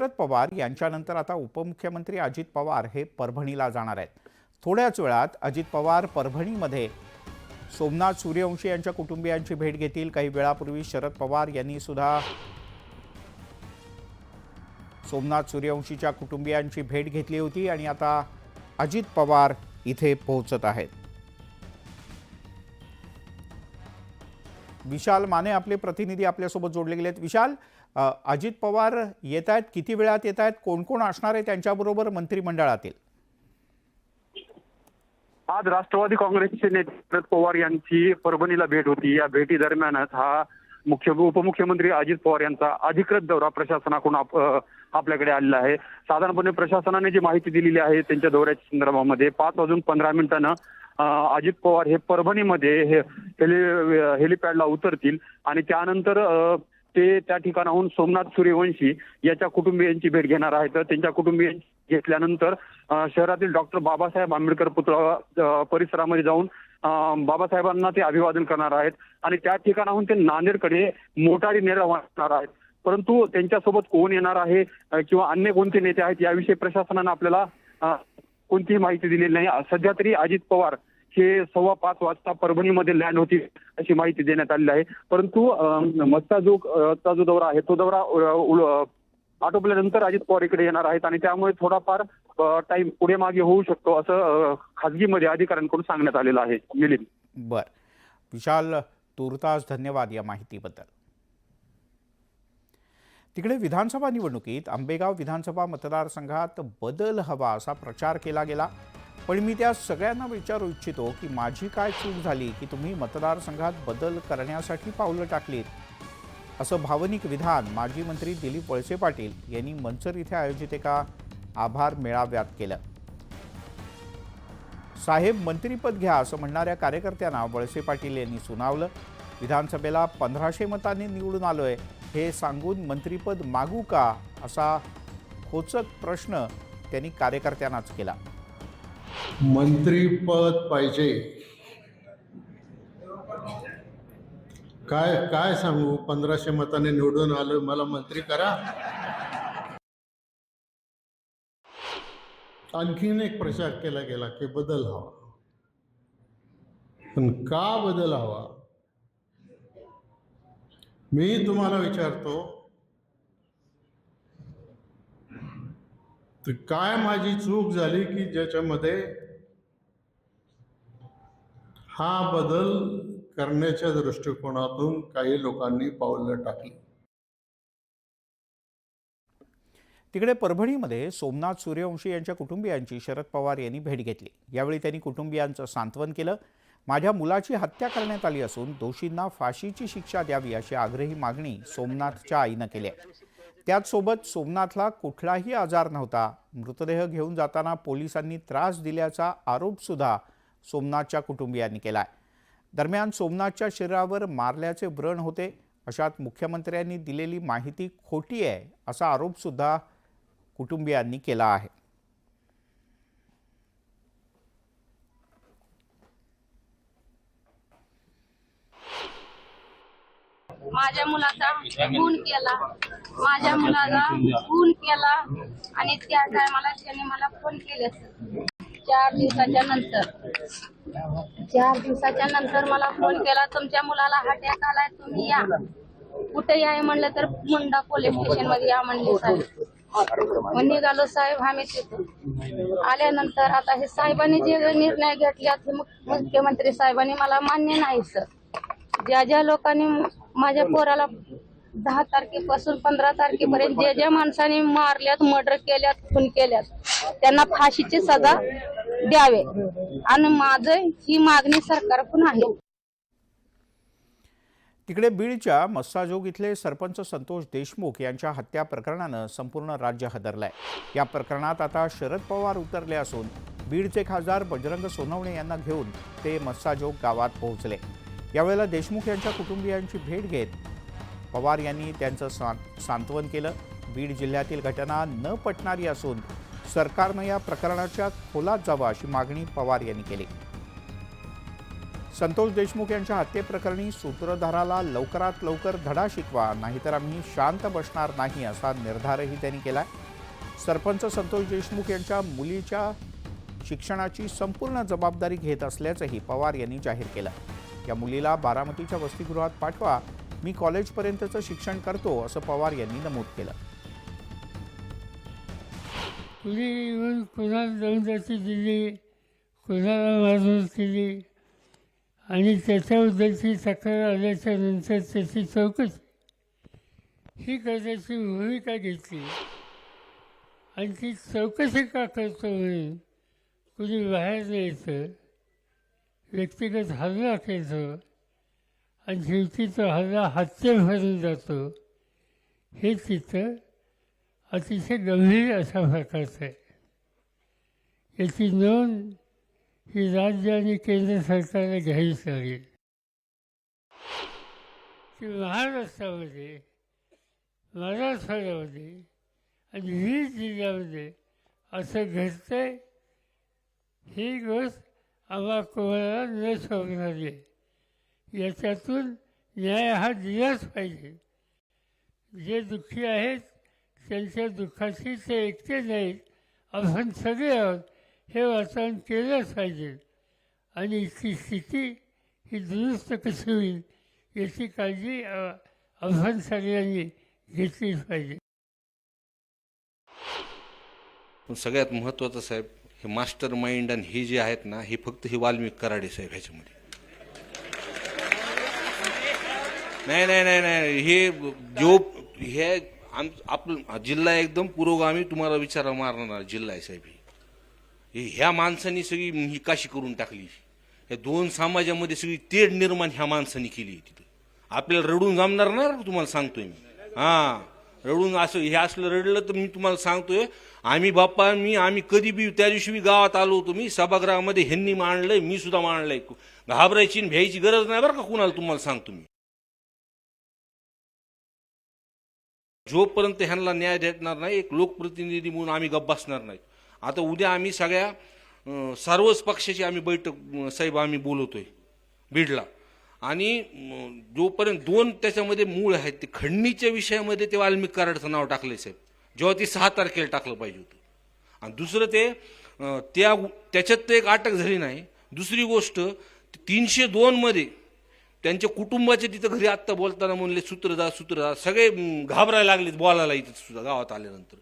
शरद पवार यांच्यानंतर आता उपमुख्यमंत्री अजित पवार हे परभणीला जाणार आहेत। थोड्याच वेळात अजित पवार परभणीमध्ये सोमनाथ सूर्यवंशी यांच्या कुटुंबियांची भेट घेतील। काही वेळापूर्वी शरद पवार यांनी सुद्धा सोमनाथ सूर्यवंशीच्या कुटुंबियांची भेट घेतली होती आणि आता अजित पवार इथे पोहोचत आहेत। विशाल माने आपले प्रतिनिधी आपल्यासोबत जोडले गेलेत। विशाल, अजित पवार येत आहेत, किती वेळात येत आहेत, कोण कोण असणार आहे त्यांच्याबरोबर मंत्रिमंडळातील? आज राष्ट्रवादी काँग्रेसचे नेते शरद पवार यांची परभणीला भेट होती। या भेटी दरम्यानच हा उपमुख्यमंत्री अजित पवार यांचा अधिकृत दौरा प्रशासनाकडून आपल्याकडे आलेला आहे। साधारणपणे प्रशासनाने जी माहिती दिलेली आहे त्यांच्या दौऱ्याच्या संदर्भामध्ये 5:15 अजित पवार हे परभणीमध्ये हेलिपॅडला उतरतील आणि त्यानंतर ते त्या ठिकाणाहून सोमनाथ सूर्यवंशी याच्या कुटुंबियांची भेट घेणार आहेत। त्यांच्या कुटुंबियांची घेतल्यानंतर शहरातील डॉक्टर बाबासाहेब आंबेडकर पुतळा परिसरामध्ये जाऊन बाबासाहेबांना ते अभिवादन करणार आहेत आणि त्या ठिकाणाहून ते नांदेडकडे मोटारीने रवाना होणार आहेत। परंतु त्यांच्यासोबत कोण येणार आहे किंवा अन्य कोणते नेते आहेत याविषयी प्रशासनाने आपल्याला कोणतीही माहिती दिलेली नाही। सध्या तरी अजित पवार हे 5:15 वाजता परभणीमध्ये लँड होतील अशी माहिती देण्यात आलेली आहे। परंतु मस्साजोगचा जो दौरा आहे तो दौरा आटोपल्यानंतर अजित पवार इकडे येणार आहेत आणि त्यामुळे थोडाफार टाइम पुढे मागे होऊ शकतो असं खासगीमध्ये अधिकाऱ्यांकडून सांगण्यात आलेलं आहे। मिलिंद, बर विशाल, तुर्तास धन्यवाद या माहितीबद्दल। तिकडे विधानसभा निवडणुकीत आंबेगाव विधानसभा मतदारसंघात बदल हवा असा प्रचार केला गेला, पण मी त्या सगळ्यांना विचारू इच्छितो की माझी काय चूक झाली की तुम्ही मतदारसंघात बदल करण्यासाठी पावलं टाकलीत, असं भावनिक विधान माजी मंत्री दिलीप वळसे पाटील यांनी मंचर इथे आयोजित एका आभार मेळाव्यात केलं। साहेब मंत्रीपद घ्या असं म्हणणाऱ्या कार्यकर्त्यांना वळसे पाटील यांनी सुनावलं। विधानसभेला 1500 मतांनी निवडून आलोय हे सांगून मंत्रीपद मागू का असा खोचक प्रश्न त्यांनी कार्यकर्त्यांनाच केला। मंत्रीपद पाहिजे काय सांगू, 1500 मतांनी निवडून आलो, मला मंत्री करा। आणखीन एक प्रचार केला गेला की बदल हवा, पण का बदल हवा? मी तुम्हाला विचारतो, तर काय माझी चूक झाली की ज्याच्यामध्ये हा बदल करण्याच्या दृष्टिकोनातून काही लोकांनी पावलं टाकली? तिकडे परभणीमध्ये सोमनाथ सूर्यवंशी यांच्या कुटुंबियांची शरद पवार यांनी भेट घेतली। यावेळी त्यांनी कुटुंबियांचं सांत्वन केलं। माझ्या मुलाची हत्या करण्यात आली असून दोषींना फाशीची शिक्षा द्यावी अशी आग्रही मागणी सोमनाथच्या आईनं केली आहे। त्याचसोबत सोमनाथला कुठलाही आजार नव्हता, मृतदेह घेऊन जाताना पोलिसांनी त्रास दिल्याचा आरोप सुद्धा सोमनाथच्या कुटुंबियांनी केला आहे। दरम्यान सोमनाथच्या शरीरावर मारल्याचे व्रण होते, अशात मुख्यमंत्र्यांनी दिलेली माहिती खोटी आहे असा आरोप सुद्धा कुटुंबियांनी केला आहे। माझ्या मुलाचा खून केला, माझ्या मुलाला खून केला आणि त्या टायमाला त्याने मला फोन केले। 4 दिवसाच्या नंतर मला फोन केला, तुमच्या मुलाला अटॅक आलाय, तुम्ही या। कुठे याय म्हणलं तर मुंडा पोलीस स्टेशन मध्ये या म्हणले साहेब। मग निघालो साहेब आम्ही तिथून आल्यानंतर आता हे साहेबांनी जे निर्णय घेतले मुख्यमंत्री साहेबांनी मला मान्य नाही सर। ज्या लोकांनी माझ्या पोराला 10 तारखेपासून 15 तारखेपर्यंत ज्या माणसाने मारल्यात, मर्डर केल्यात, खून केल्यात, त्यांना फाशीची सजा द्यावे आणि माझं ही मागणी सरकारकडून आहे। तिकडे बीडच्या मस्साजोग इथले सरपंच संतोष देशमुख यांच्या हत्या प्रकरणानं संपूर्ण राज्य हादरलंय। या प्रकरणात आता शरद पवार उतरले असून बीडचे खासदार बजरंग सोनवणे यांना घेऊन ते मस्साजोग गावात पोहोचले। यावेळेला देशमुख यांच्या कुटुंबियांची भेट घेत पवार यांनी त्यांचं सांत्वन केलं। बीड जिल्ह्यातील घटना न पटणारी असून सरकारनं या प्रकरणाच्या खोलात जावं अशी मागणी पवार यांनी केली। संतोष देशमुख यांच्या हत्येप्रकरणी सूत्रधाराला लवकरात लवकर धडा शिकवा, नाहीतर आम्ही शांत बसणार नाही असा निर्धारही त्यांनी केलाय. सरपंच संतोष देशमुख यांच्या मुलीच्या शिक्षणाची संपूर्ण जबाबदारी घेत असल्याचंही पवार यांनी जाहीर केलं. या मुलीला बारामतीच्या वसतिगृहात पाठवा, मी कॉलेजपर्यंतचं शिक्षण करतो असं पवार यांनी नमूद केलं. कुणी येऊन कुणाला दमदाटी दिली, कुणाला मारहाण केली आणि त्याच्याबद्दलची तक्रार आल्याच्या नंतर त्याची चौकशी ही करण्याची भूमिका घेतली आणि ती चौकशी का करतो म्हणून कुणी बाहेर यायचं, व्यक्तिगत हल्ला केला आणि शेवटी तो हल्ला हत्येभरून जातो, हे चित्र अतिशय गंभीर अशा प्रकारचं आहे. याची नोंद ही राज्य आणि केंद्र सरकारला घ्यावीच लागेल की महाराष्ट्रामध्ये, मराठवाड्यामध्ये आणि विविध जिल्ह्यामध्ये असं घडतंय, ही गोष्ट आम्हा कोणाला न शोभणारी आहे. याच्यातून न्याय हा दिलाच पाहिजे. जे दुःखी आहेत त्यांच्या दुःखाशी ते एकटे नाहीत, आपण सगळे आहोत हे वातावरण केलंच पाहिजे आणि इतकी स्थिती ही दुरुस्त कशी होईल याची काळजी आपण सगळ्यांनी घेतलीच पाहिजे. पण सगळ्यात महत्त्वाचं साहेब, हे मास्टर माइंड आणि हे जे आहेत ना, हे फक्त हे वाल्मिक कराडे साहेब ह्याच्यामध्ये. नाही हे जो हे आपलं जिल्हा एकदम पुरोगामी तुम्हाला विचारा मारणार जिल्हा आहे साहेब. ह्या माणसांनी सगळी ही काशी करून टाकली. या दोन समाजामध्ये सगळी तेढ निर्माण ह्या माणसांनी केली. तिथं आपल्याला रडून जमणार ना, तुम्हाला सांगतोय मी. रडून असं हे असलं रडलं तर मी तुम्हाला सांगतोय, आम्ही कधी बी त्या दिवशी बी गावात आलो होतो, मी सभागृहामध्ये ह्यांनी मांडलंय, मी सुद्धा मांडलंय. घाबरायची भ्यायची गरज नाही बरं का कुणाला, तुम्हाला सांगतो मी. जोपर्यंत ह्यांना न्याय देणार नाही, एक लोकप्रतिनिधी म्हणून आम्ही गप्प बसणार नाही. आता उद्या आम्ही सगळ्या सर्वच पक्षाची आम्ही बैठक साहेब आम्ही बोलवतोय बीडला. आणि जोपर्यंत दोन त्याच्यामध्ये मूळ आहेत, ते खंडणीच्या विषयामध्ये ते वाल्मिक कराडचं नाव टाकलंय साहेब, जेव्हा ते 6 तारखेला टाकलं पाहिजे होतं. आणि दुसरं ते त्याच्यात ते एक अटक झाली नाही. दुसरी गोष्ट 302 मध्ये त्यांच्या कुटुंबाचे तिथं घरी आत्ता बोलताना म्हणले सूत्रधार सगळे घाबरायला लागले बोलायला इथं सुद्धा गावात आल्यानंतर.